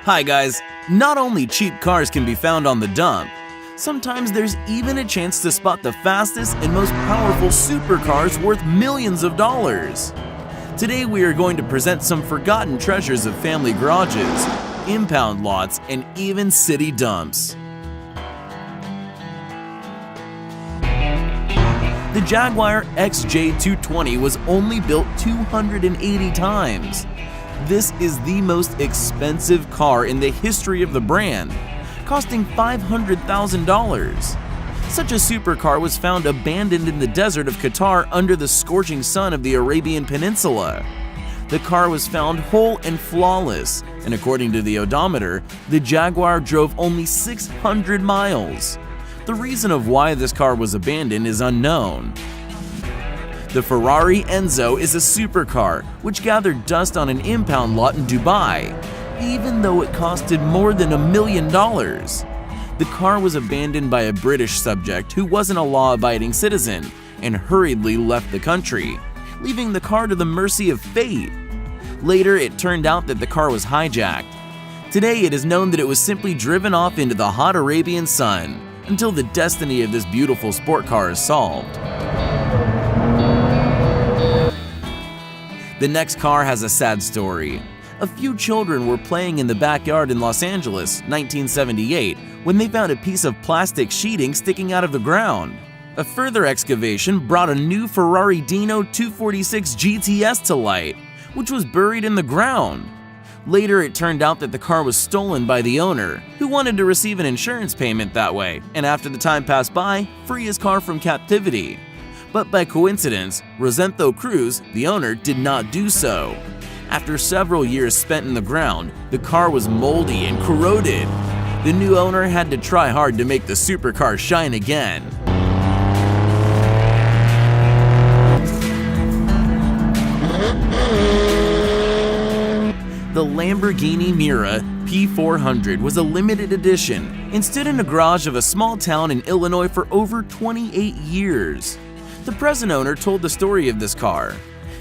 Hi guys, not only cheap cars can be found on the dump, sometimes there's even a chance to spot the fastest and most powerful supercars worth millions of dollars. Today we are going to present some forgotten treasures of family garages, impound lots, and even city dumps. The Jaguar XJ220 was only built 280 times. This is the most expensive car in the history of the brand, costing $500,000. Such a supercar was found abandoned in the desert of Qatar under the scorching sun of the Arabian Peninsula. The car was found whole and flawless, and according to the odometer, the Jaguar drove only 600 miles. The reason of why this car was abandoned is unknown. The Ferrari Enzo is a supercar which gathered dust on an impound lot in Dubai, even though it costed more than $1 million. The car was abandoned by a British subject who wasn't a law-abiding citizen and hurriedly left the country, leaving the car to the mercy of fate. Later, it turned out that the car was hijacked. Today, it is known that it was simply driven off into the hot Arabian sun until the destiny of this beautiful sport car is solved. The next car has a sad story. A few children were playing in the backyard in Los Angeles, 1978, when they found a piece of plastic sheeting sticking out of the ground. A further excavation brought a new Ferrari Dino 246 GTS to light, which was buried in the ground. Later, it turned out that the car was stolen by the owner, who wanted to receive an insurance payment that way, and after the time passed by, free his car from captivity. But by coincidence, Rosendo Cruz, the owner, did not do so. After several years spent in the ground, the car was moldy and corroded. The new owner had to try hard to make the supercar shine again. The Lamborghini Miura P400 was a limited edition and stood in a garage of a small town in Illinois for over 28 years. The present owner told the story of this car.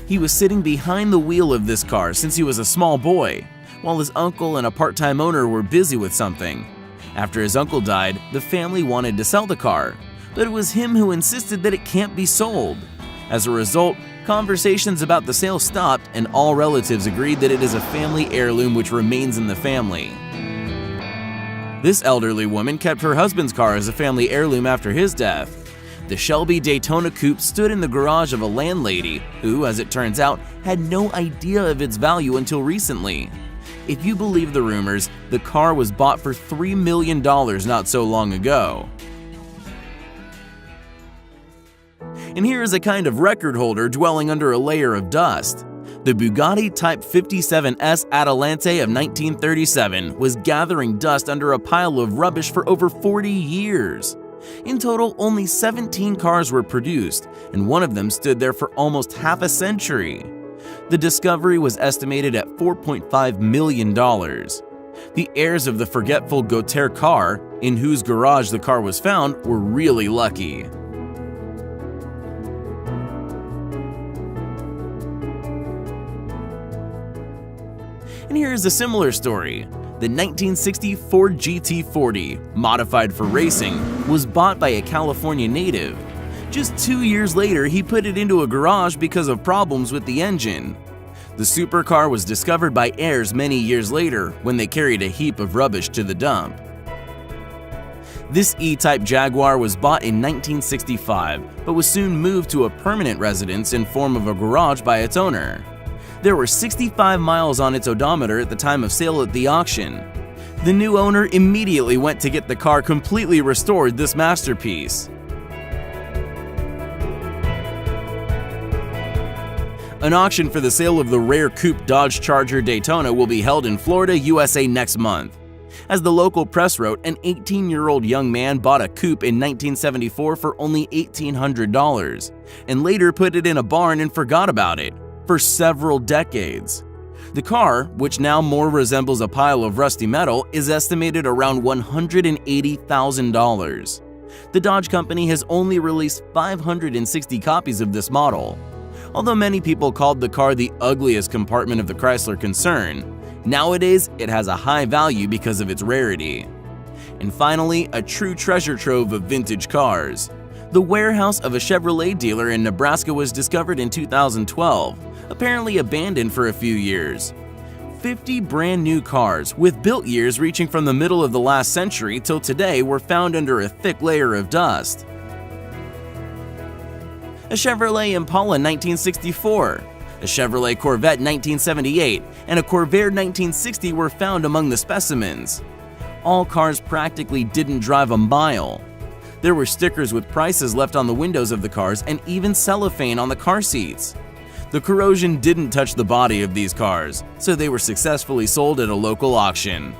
He was sitting behind the wheel of this car since he was a small boy, while his uncle and a part-time owner were busy with something. After his uncle died, the family wanted to sell the car, but it was him who insisted that it can't be sold. As a result, conversations about the sale stopped and all relatives agreed that it is a family heirloom which remains in the family. This elderly woman kept her husband's car as a family heirloom after his death. The Shelby Daytona Coupe stood in the garage of a landlady who, as it turns out, had no idea of its value until recently. If you believe the rumors, the car was bought for $3 million not so long ago. And here is a kind of record holder dwelling under a layer of dust. The Bugatti Type 57S Adelante of 1937 was gathering dust under a pile of rubbish for over 40 years. In total, only 17 cars were produced, and one of them stood there for almost half a century. The discovery was estimated at $4.5 million. The heirs of the forgetful Gautier car, in whose garage the car was found, were really lucky. And here is a similar story. The 1960 Ford GT40, modified for racing, was bought by a California native. Just 2 years later, he put it into a garage because of problems with the engine. The supercar was discovered by heirs many years later when they carried a heap of rubbish to the dump. This E-Type Jaguar was bought in 1965, but was soon moved to a permanent residence in form of a garage by its owner. There were 65 miles on its odometer at the time of sale at the auction. The new owner immediately went to get the car completely restored, this masterpiece. An auction for the sale of the rare coupe Dodge Charger Daytona will be held in Florida, USA next month. As the local press wrote, an 18-year-old young man bought a coupe in 1974 for only $1,800 and later put it in a barn and forgot about it for several decades. The car, which now more resembles a pile of rusty metal, is estimated around $180,000. The Dodge Company has only released 560 copies of this model. Although many people called the car the ugliest compartment of the Chrysler concern, Nowadays, it has a high value because of its rarity. And finally, a true treasure trove of vintage cars. The warehouse of a Chevrolet dealer in Nebraska was discovered in 2012, apparently abandoned for a few years. 50 brand new cars with built years reaching from the middle of the last century till today were found under a thick layer of dust. A Chevrolet Impala 1964, a Chevrolet Corvette 1978, and a Corvair 1960 were found among the specimens. All cars practically didn't drive a mile. There were stickers with prices left on the windows of the cars and even cellophane on the car seats. The corrosion didn't touch the body of these cars, so they were successfully sold at a local auction.